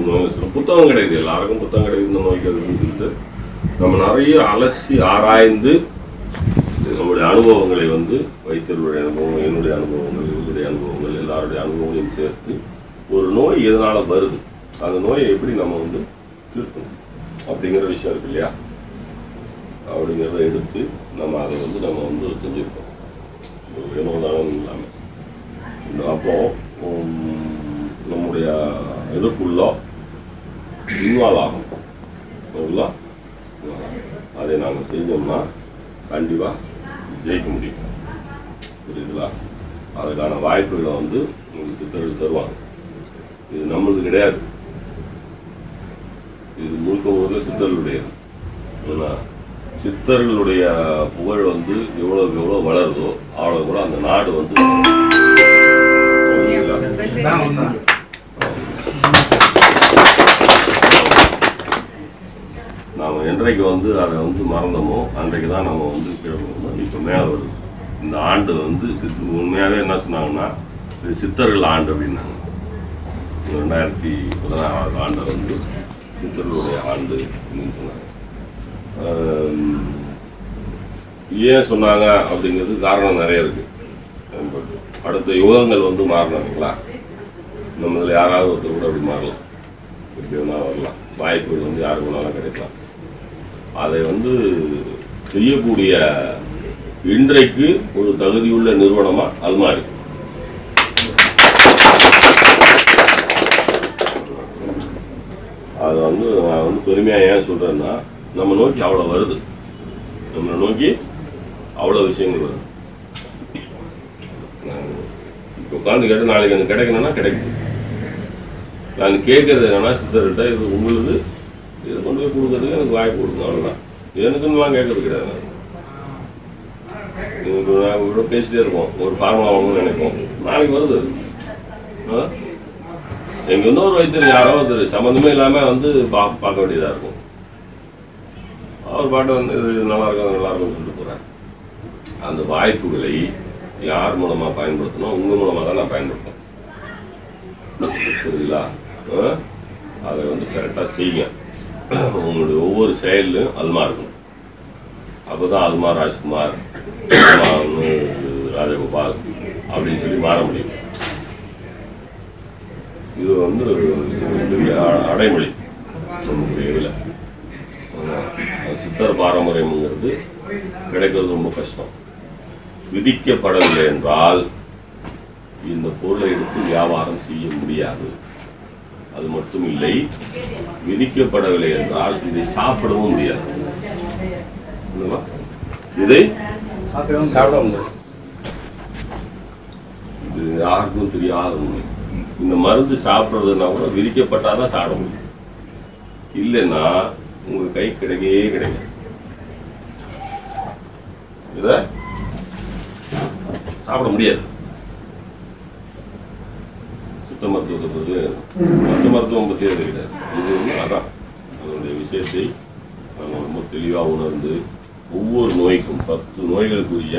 நோய்கள் புத்தகம் கிடைக்குது, எல்லாருக்கும் புத்தகம் கிடைக்குது இந்த நோய்க்கு அதுன்னு சொல்லிட்டு நம்ம நிறைய அலசி ஆராய்ந்து நம்முடைய அனுபவங்களை வந்து வைத்தியர்களுடைய அனுபவம், என்னுடைய அனுபவங்கள், இவருடைய அனுபவங்கள், எல்லாருடைய அனுபவங்களையும் சேர்த்து ஒரு நோய் எதனால வருது, அந்த நோயை எப்படி நம்ம வந்து தீர்க்கணும் அப்படிங்கிற விஷயம் இருக்கு இல்லையா, அப்படிங்கிறத எடுத்து நம்ம அதை வந்து நம்ம வந்து செஞ்சுருக்கோம் வினோதானம் இல்லாமல். அப்போ நம்முடைய இதுக்குள்ள இன்வால்வ் ஆகும், அதை நாங்கள் செஞ்சோம்னா கண்டிப்பாக ஜெயிக்க முடியும். புரியுதுங்களா? அதுக்கான வாய்ப்புகளை வந்து உங்களுக்கு சித்தர்கள் தருவாங்க. இது நம்மளுக்கு கிடையாது, இது முழுக்க முழுக்க சித்தர்களுடையது. ஏன்னா சித்தர்களுடைய புகழ் வந்து எவ்வளோக்கு எவ்வளோ வளருதோ அவ்வளோ கூட அந்த நாடு வந்து நாம் என்றைக்கு வந்து அதை வந்து மறந்தோமோ அன்றைக்கு தான் நம்ம வந்து கிளம்பணும். இப்போ மேலே வருது இந்த ஆண்டு வந்து உண்மையாகவே என்ன சொன்னாங்கன்னா இது சித்தர்கள் ஆண்டு அப்படின்னாங்க. 2016 ஆண்டு வந்து சித்தர்களுடைய ஆண்டு அப்படின்னு சொன்னாங்க. ஏன் சொன்னாங்க அப்படிங்கிறது காரணம் நிறைய இருக்கு. அடுத்த யுகங்கள் வந்து மாறினாங்களா, நம்மள யாராவது ஒருத்தர் கூட அப்படி மாறலாம், எப்படி வேணா வரலாம், வாய்ப்புகள் வந்து யாருக்கு வேணாலும் கிடைக்கலாம். அதை வந்து செய்யக்கூடிய இன்றைக்கு ஒரு தகுதியுள்ள நிறுவனமா அல்மாரி. அதை வந்து நான் வந்து பெருமையாக ஏன் சொல்றேன்னா நம்ம நோக்கி அவ்வளோ வருது, நம்மளை நோக்கி அவ்வளோ விஷயங்கள் வருது. இப்போ உட்காந்து கேட்டு நாளைக்கு எனக்கு கிடைக்கணும்னா கிடைக்கும். நான் கேட்கறது என்னன்னா சித்தர்கிட்ட இது உங்களுக்கு இதை கொண்டு போய் கொடுக்கறதுக்கு எனக்கு வாய்ப்பு கொடுக்கணும், அவ்வளோதான். எனக்குன்னு கேட்கறது கிடையாது. இவ்வளோ பேசிட்டே இருக்கோம், ஒரு ஃபார்முலா வாங்கணும்னு நினைப்போம், நாளைக்கு வருது. எங்க இன்னொரு வைத்தியர் யாரோ ஒருத்தர் சம்மந்தமே இல்லாமல் வந்து பார்க்க வேண்டியதாக இருக்கும். அவர் பாட்டு வந்து இது நல்லா இருக்கும் நல்லா இருக்கும்னு சொல்லிட்டு போகிறேன். அந்த வாய்ப்புகளை யார் மூலமாக பயன்படுத்தணும்? உங்கள் மூலமாக தான் நான் பயன்படுத்தணும். புரியுதுங்களா? அதை வந்து கரெக்டாக செய்யுங்க. உங்களுடைய ஒவ்வொரு செயலும் அல்மா இருக்கும். அப்போ தான் அல்மா ராஜ்குமார், ராஜகோபால் அப்படின்னு சொல்லி மாற முடியும். இது வந்து பெரிய அடைமொழி நம்முடைய இதில். சித்தர் பாரம்பரியம்ங்கிறது கிடைக்கிறது ரொம்ப கஷ்டம். விதிக்கப்படவில்லை என்றால் இந்த பொருளை எடுத்து வியாபாரம் செய்ய முடியாது. அது மட்டும் இல்லை, விதிக்கப்படவில்லை என்றால் இதை சாப்பிடவும் முடியாது. இதை சாப்பிட முடியாது. இது யாருக்கும் தெரியாத உண்மை. இந்த மருந்து சாப்பிட்றதுனா கூட விதிக்கப்பட்டாதான் சாப்பிட முடியும், இல்லைன்னா உங்க கை கிடைக்கவே கிடையாது. இத சாப்பிட முடியாது. சித்த மருத்துவத்தை பற்றி மற்ற மருத்துவம் பற்றியே கிடையாது. இது வந்து அதான் அதனுடைய விஷயத்தை நம்ம ரொம்ப தெளிவாக உணர்ந்து ஒவ்வொரு நோய்க்கும் 10 நோய்களுக்குரிய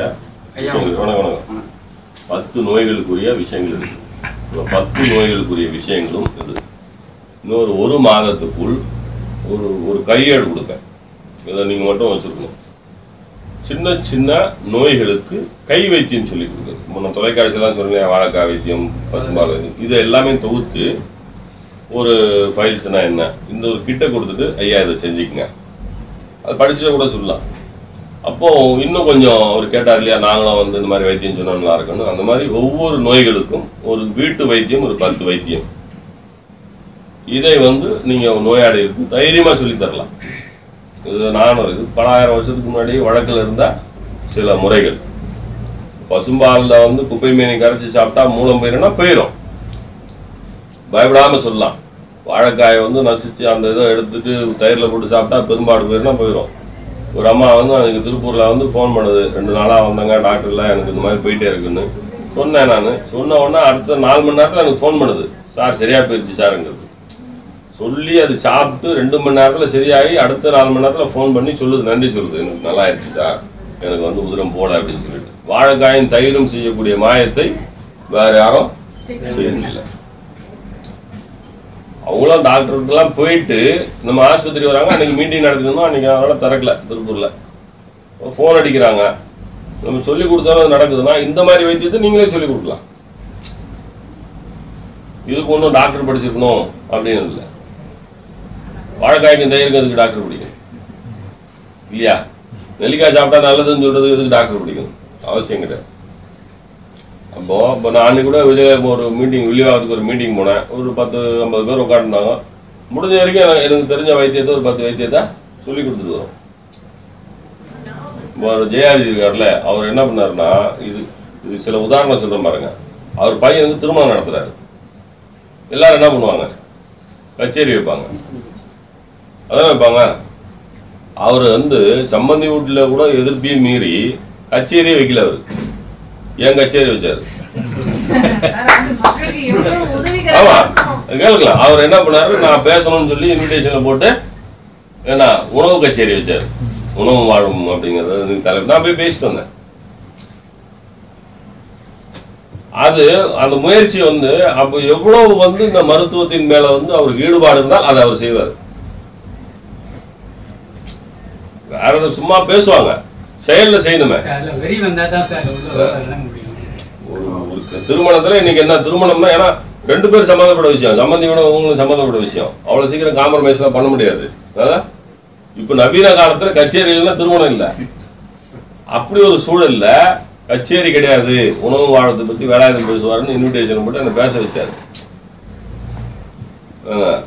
வணக்கம் 10 நோய்களுக்குரிய விஷயங்கள் இருக்கு. 10 நோய்களுக்குரிய விஷயங்களும் இது. இன்னொரு 1 மாதத்துக்குள் ஒரு கையேடு கொடுப்பேன். இதை நீங்கள் மட்டும் வச்சுருக்கணும். சின்ன சின்ன நோய்களுக்கு கை வைத்தியம் சொல்லி கொடுக்குறது. முன்ன தொலைக்காட்சியெல்லாம் சொன்னேன், வாழைக்காய் வைத்தியம், பசும்பால் வைத்தியம், இதை எல்லாமே தொகுத்து ஒரு ஃபைல்ஸ்னா என்ன, இந்த ஒரு கிட்ட கொடுத்துட்டு ஐயா இதை செஞ்சுக்குங்க, அது படிச்சுட்டு கூட சொல்லலாம். அப்போது இன்னும் கொஞ்சம் அவர் கேட்டார் இல்லையா, நாங்களும் வந்து இந்த மாதிரி வைத்தியம் சொன்னால் நல்லா இருக்கணும். அந்த மாதிரி ஒவ்வொரு நோய்களுக்கும் ஒரு வீட்டு வைத்தியம், ஒரு 10 வைத்தியம். இதை வந்து நீங்கள் நோயாளிகளுக்கு தைரியமாக சொல்லித்தரலாம். இது நானும் இருக்குது. பல ஆயிரம் வருஷத்துக்கு முன்னாடி வழக்கில் இருந்தால் சில முறைகள். பசும்பாலில் வந்து குப்பை மீனை கரைச்சி சாப்பிட்டா மூலம் போயிடும்னா போயிடும், பயப்படாமல் சொல்லலாம். வாழைக்காயை வந்து நசிச்சு அந்த இதை எடுத்துட்டு தயிரில் போட்டு சாப்பிட்டா பெரும்பாடு போயிடும்னா போயிடும். ஒரு அம்மா வந்து அதுக்கு திருப்பூரில் வந்து ஃபோன் பண்ணுது, 2 நாளாக வந்தாங்க டாக்டர்லாம், எனக்கு இந்த மாதிரி போயிட்டே இருக்குன்னு சொன்னேன். நான் சொன்ன உடனே அடுத்த 4 மணி நேரத்தில் எனக்கு ஃபோன் பண்ணுது, சார் சரியாக போயிடுச்சு சாருங்கிறது சொல்லி. அது சாப்பிட்டு 2 மணி நேரத்தில் சரியாகி அடுத்த 4 மணி நேரத்தில் ஃபோன் பண்ணி சொல்லுது, நன்றி சொல்லுது, எனக்கு நல்லா ஆயிடுச்சு சார், எனக்கு வந்து உதிரம் போல அப்படின்னு சொல்லிட்டு. வாழைக்காயும் தயிரும் செய்யக்கூடிய மாயத்தை வேற யாரும் செய்யறதில்லை. அவங்களும் டாக்டருக்கெல்லாம் போயிட்டு நம்ம ஆஸ்பத்திரி வராங்க. அன்றைக்கி மீட்டிங் நடக்குதுன்னா அன்றைக்கி அதனால் திறக்கல திருப்பூரில். ஃபோன் அடிக்கிறாங்க. நம்ம சொல்லிக் கொடுத்தாலும் நடக்குதுன்னா இந்த மாதிரி வைத்தியத்தை நீங்களே சொல்லிக் கொடுக்கலாம். இதுக்கு ஒன்றும் டாக்டர் படிச்சிருக்கணும் அப்படின்னு இல்லை. வாழைக்காய்க்கு தயிருக்கு அதுக்கு டாக்டர் பிடிக்கும் இல்லையா? நெல்லிக்காய் சாப்பிட்டா நல்லதுன்னு சொல்றது எதுக்கு டாக்டர் பிடிக்கும்? அவசியம் கிடையாது. இப்போ நான் அன்னைக்கு கூட ஒரு மீட்டிங் வில்லிவாக்கத்துக்கு ஒரு மீட்டிங் போனேன். ஒரு 10-50 பேர் உட்காந்துருந்தாங்க. முடிஞ்ச வரைக்கும் எனக்கு தெரிஞ்ச வைத்தியத்தை ஒரு 10 வைத்தியத்தை சொல்லி கொடுத்துட்டு வரோம். ஒரு ஜெயாஜி இருக்கார்ல, அவர் என்ன பண்ணாருன்னா, இது சில உதாரணம் சொல்ற பாருங்க. அவர் பையனுக்கு திருமணம் நடத்துறாரு. எல்லாரும் என்ன பண்ணுவாங்க? கச்சேரி வைப்பாங்க. அதான் வைப்பாங்க. அவர் சம்பந்தி வீட்டில் கூட எதிர்ப்பையும் மீறி கச்சேரியே வைக்கல. அவரு ஏன் கச்சேரி வச்சாரு? ஆமா, கேட்கலாம். அவர் என்ன பண்ணாரு, நான் பேசணும்னு சொல்லி இன்விடேஷன்ல போட்டு ஏன்னா உணவு கச்சேரி வச்சாரு. உணவு வாழும் அப்படிங்கிறது தலைவர். நான் போய் பேசிட்டு வந்தேன். அது அந்த முயற்சி அப்ப எவ்வளவு இந்த மருத்துவத்தின் மேல அவருக்கு ஈடுபாடு இருந்தால் அதை அவர் செய்வார். வேற சும்மா பேசுவாங்க, செயல்ல செய்யணுமே. திருமணத்துல இன்னைக்கு என்ன திருமணம்னா, ஏன்னா 2 பேர் சம்மந்தப்பட்ட விஷயம், சம்பந்தியோட உங்களுக்கு சம்மந்தப்பட்ட விஷயம். அவ்வளவு சீக்கிரம் காம்ப்ரமைஸ் எல்லாம் பண்ண முடியாது. இப்ப நவீன காலத்துல கச்சேரி இல்லைன்னா திருமணம் இல்லை. அப்படி ஒரு சூழல்ல கச்சேரி கிடையாது, உணவு வாழத்தை பத்தி வேலாயுதம் பேசுவாருன்னு இன்விடேஷன் போட்டு என்ன பேச வச்சாரு.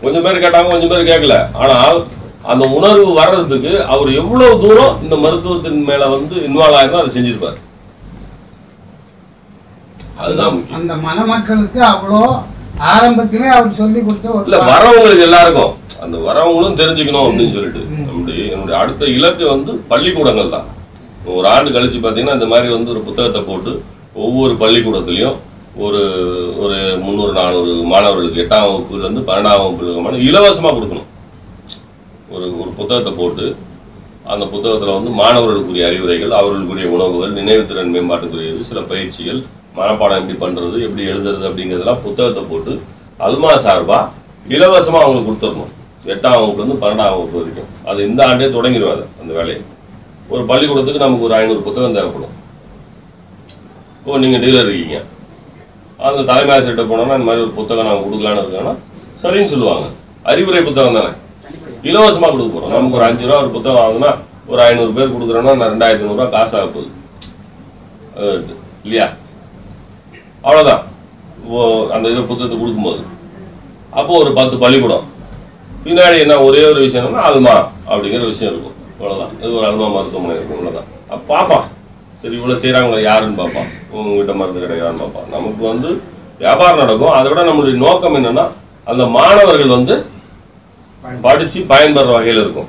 கொஞ்சம் பேர் கேட்டாங்க, கொஞ்சம் பேர் கேட்கல. ஆனால் அந்த உணர்வு வர்றதுக்கு அவர் எவ்வளவு தூரம் இந்த மருத்துவத்தின் மேல இன்வால்வ் ஆயிருந்தோ அதை செஞ்சிருப்பாரு. அதுதான் அந்த மணமக்களுக்கு அவ்வளோ ஆரம்பத்திலே அவர் சொல்லி கொடுத்த இல்ல, வரவங்களுக்கு எல்லாருக்கும் அந்த வரவங்களும் தெரிஞ்சுக்கணும் அப்படின்னு சொல்லிட்டு என்னுடைய அடுத்த இலக்கு பள்ளிக்கூடங்கள் தான். ஒரு ஆண்டு கழிச்சு பார்த்தீங்கன்னா இந்த மாதிரி ஒரு புத்தகத்தை போட்டு ஒவ்வொரு பள்ளிக்கூடத்துலையும் ஒரு 300-400 மாணவர்களுக்கு 8ஆம் வகுப்புலேருந்து 12ஆம் வகுப்புக்கு இலவசமாக கொடுக்கணும். ஒரு புத்தகத்தை போட்டு அந்த புத்தகத்தில் மாணவர்களுக்குரிய அறிவுரைகள், அவர்களுக்குரிய உணவுகள், நினைவுத்திறன் மேம்பாட்டுக்குரியது, சில பயிற்சிகள், மனப்பாடம் எப்படி பண்ணுறது, எப்படி எழுதுறது அப்படிங்கிறதெல்லாம் புத்தகத்தை போட்டு அல்மா சார்பாக இலவசமாக அவங்களுக்கு கொடுத்துடணும். 8ஆம் வகுப்புலேருந்து 12ஆம் வகுப்பு வரைக்கும். அது இந்த ஆண்டே தொடங்கிடுவாங்க அந்த வேலையை. ஒரு பள்ளிக்கூடத்துக்கு நமக்கு ஒரு 500 புத்தகம் தேவைப்படும். இப்போ நீங்கள் டீலர் இருக்கீங்க, அந்த தலைமை ஆசிரியர்கிட்ட போனோம்னா இந்த மாதிரி ஒரு புத்தகம் நாங்கள் கொடுக்கலான்னு இருக்காங்கன்னா சரின்னு சொல்லுவாங்க. அறிவுரை புத்தகம் தானே, இலவசமாக கொடுக்க போகிறோம். நமக்கு ஒரு 5 ரூபா ஒரு புத்தகம் வாங்கினா ஒரு 500 பேர் கொடுக்குறோன்னா 2500 ரூபா காசு ஆக போகுது இல்லையா? அவ்வளோதான். அந்த இதை புத்தகத்தை கொடுக்கும்போது அப்போ ஒரு 10 பள்ளிக்கூடம் பின்னாடி என்ன ஒரே ஒரு விஷயம் என்னன்னா அல்மா அப்படிங்கிற விஷயம் இருக்கும். அவ்வளோதான். இது ஒரு அல்மா மருத்துவமனை இருக்கும். அவ்வளோதான். பார்ப்பான், சரி இவ்வளோ செய்கிறாங்களா யாருன்னு பார்ப்பான், உங்ககிட்ட மருந்து கிடையாதுன்னு பார்ப்பான். நமக்கு வியாபாரம் நடக்கும். அதை விட நம்மளுடைய நோக்கம் என்னன்னா அந்த மாணவர்கள் படிச்சு பயன்படுற வகையில் இருக்கும்.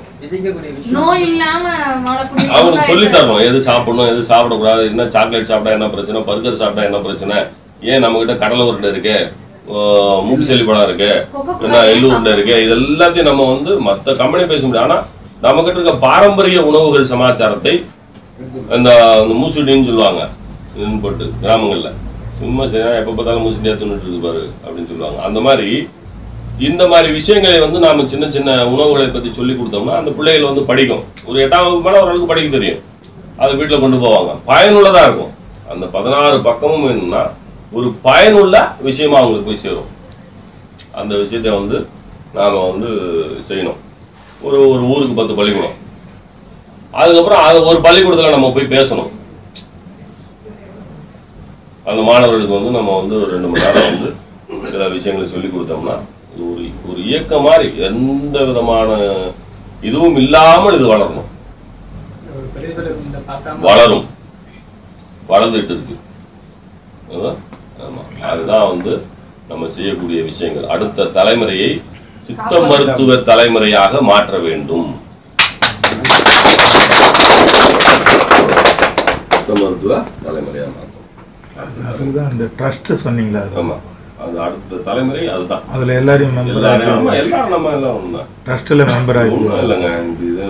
அவங்களுக்கு சொல்லி தரணும் எது சாப்பிடணும், எது சாப்பிடக்கூடாது, என்ன சாக்லேட் சாப்பிட்டா என்ன பிரச்சனை, பர்கர் சாப்பிட்டா என்ன பிரச்சனை, ஏன் நம்ம கிட்ட கடலை உருண்டை இருக்கு, மூக்கு செல்லிப்படம் இருக்கு, என்ன எள்ளு உருண்டை இருக்கு, இது எல்லாத்தையும் நம்ம மற்ற கம்பெனி பேச முடியாது. ஆனா நம்ம கிட்ட இருக்க பாரம்பரிய உணவுகள் சமாச்சாரத்தை அந்த மூசுடின்னு சொல்லுவாங்க போட்டு கிராமங்கள்ல சும்மா சரி எப்ப பார்த்தாலும் மூசுடியா தின்னுட்டு இருக்கு பாரு அப்படின்னு சொல்லுவாங்க. அந்த மாதிரி இந்த மாதிரி விஷயங்களை நாம சின்ன சின்ன உணவுகளை பத்தி சொல்லி கொடுத்தோம்னா அந்த பிள்ளைகள் படிக்கும். ஒரு 8ஆம் வகுப்பு மேல ஓரளவுக்கு படிக்க தெரியும். அதை வீட்டுல கொண்டு போவாங்க. பயனுள்ளதா இருக்கும். அந்த 16 பக்கமும் என்னன்னா ஒரு பயனுள்ள விஷயமா அவங்களுக்கு போய் சேரும். அந்த விஷயத்த நாம செய்யணும். ஒரு ஊருக்கு 10 பள்ளிக்கூடம். அதுக்கப்புறம் அது ஒரு பள்ளிக்கூடத்துல நம்ம போய் பேசணும். அந்த மாணவர்களுக்கு நம்ம ஒரு 2 மணி நேரம் சில விஷயங்களை சொல்லி கொடுத்தோம்னா ஒரு இயக்கம் மாதிரி எந்த விதமான இதுவும் இல்லாமல் இது வளரணும். வளரும், வளர்ந்துட்டு இருக்கு. ஆமா, அதுதான் நம்ம செய்யக்கூடிய விஷயங்கள். அடுத்த தலைமுறையை சித்த மருத்துவ தலைமுறையாக மாற்ற வேண்டும். சித்த மருத்துவ தலைமுறையாக மாற்றும். அதுதான் அந்த ட்ரஸ்ட் சொன்னீங்களா? ஆமா, அது அடுத்த தலைமுறை. அதுதான் அதுல எல்லாரும் எல்லாரும் நம்ம எல்லாம் ஒண்ணு ட்ரஸ்ட்ல மெம்பர் ஆகிடும். இல்லைங்க, இது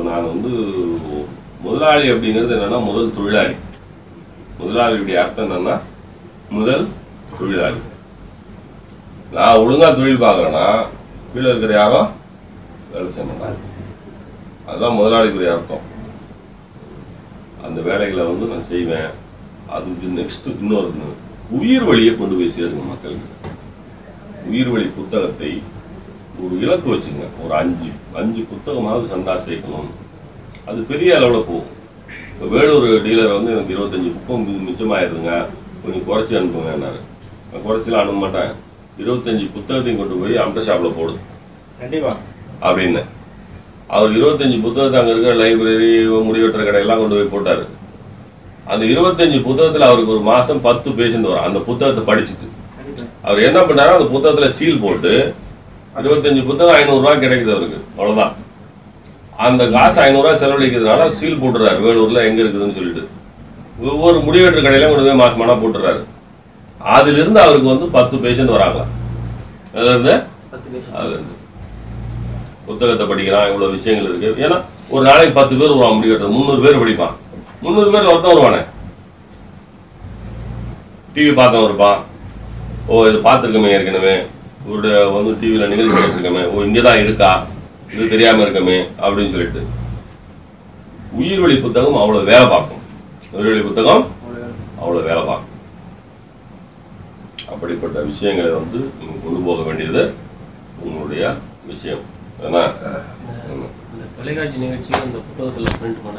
நான் முதலாளி அப்படிங்கிறது என்னன்னா முதல் தொழிலாளி. முதலாளியுடைய அர்த்தம் என்னன்னா முதல் தொழிலாளி. நான் ஒழுங்கா தொழில் பார்க்குறேன்னா கீழே இருக்கிற யாரும் வேலை செய்ய மாட்டாங்க. அதுதான் முதலாளிக்குரிய அர்த்தம். அந்த வேலைகளை வந்து நான் செய்வேன். அதுக்கு நெக்ஸ்ட் இன்னொரு உயிர் வழியை கொண்டு போய் சேருங்க மக்களுக்கு. உயிர் வழி புத்தகத்தை ஒரு இலக்கு வச்சுங்க. ஒரு 5 புத்தகமாவது சந்தா சேர்க்கணும். அது பெரிய அளவில் போகும். இப்போ வேலூர் டீலரை வந்து எனக்கு 25 புத்தகம் மிச்சமாயிருதுங்க, கொஞ்சம் குறைச்சி அனுப்புங்கன்னாரு. நான் குறைச்சலாம் அனுப்ப மாட்டேன். 25 புத்தகத்தையும் கொண்டு போய் அம்ட ஷாப்பில் போடு கண்டிப்பாக அப்படின்னு. அவர் 25 புத்தகத்தை அங்கே இருக்கிற லைப்ரரி, முடிவெட்டுற கடையெல்லாம் கொண்டு போய் போட்டார். அந்த 25 புத்தகத்தில் அவருக்கு ஒரு மாதம் 10 பேஷண்ட் வரும். அந்த புத்தகத்தை படிச்சுட்டு அவர் என்ன பண்ணாரோ அந்த புத்தகத்தில் சீல் போட்டு 25 புத்தகம் 500 ரூபா கிடைக்குது அவருக்கு. அவ்வளோதான். அந்த காசு 500 ரூபா செலவழிக்கிறதுனால சீல் போட்டுறாரு வேலூரில் எங்கே இருக்குதுன்னு சொல்லிட்டு. ஒவ்வொரு முடிவெட்டுற கடையிலும் கொண்டு போய் மாசமானா போட்டுறாரு. அதிலிருந்து அவருக்கு வந்து 10 பேஷண்ட் வராங்களா. அதுலேருந்து புத்தகத்தை படிக்கிறான். இவ்வளோ விஷயங்கள் இருக்கு. ஏன்னா ஒரு நாளைக்கு 10 பேர் வருவான் முடிவெட்டுறது. 300 பேர் படிப்பான். 300 பேர் ஒருத்தன் வருவானே. டிவி பார்த்தவன் இருப்பான். ஓ இது பார்த்துருக்கமே ஏற்கனவே, இவருடைய வந்து டிவியில் நிகழ்ச்சி கேட்டிருக்கமே, ஓ இங்கே தான் இருக்கா, இது தெரியாமல் இருக்கமே அப்படின்னு சொல்லிட்டு. உயிர்வழி புத்தகம் அவ்வளோ வேலை பார்க்கும். உயிர்வழி புத்தகம் அவ்வளோ வேலை பார்க்கும். அப்படிப்பட்ட விஷயங்களை வந்து நீங்கள் கொண்டு போக வேண்டியது உங்களுடைய விஷயம். ஏன்னா தொலைக்காட்சி நிகழ்ச்சியில் அந்த புத்தகத்தில் பிரிண்ட் பண்ண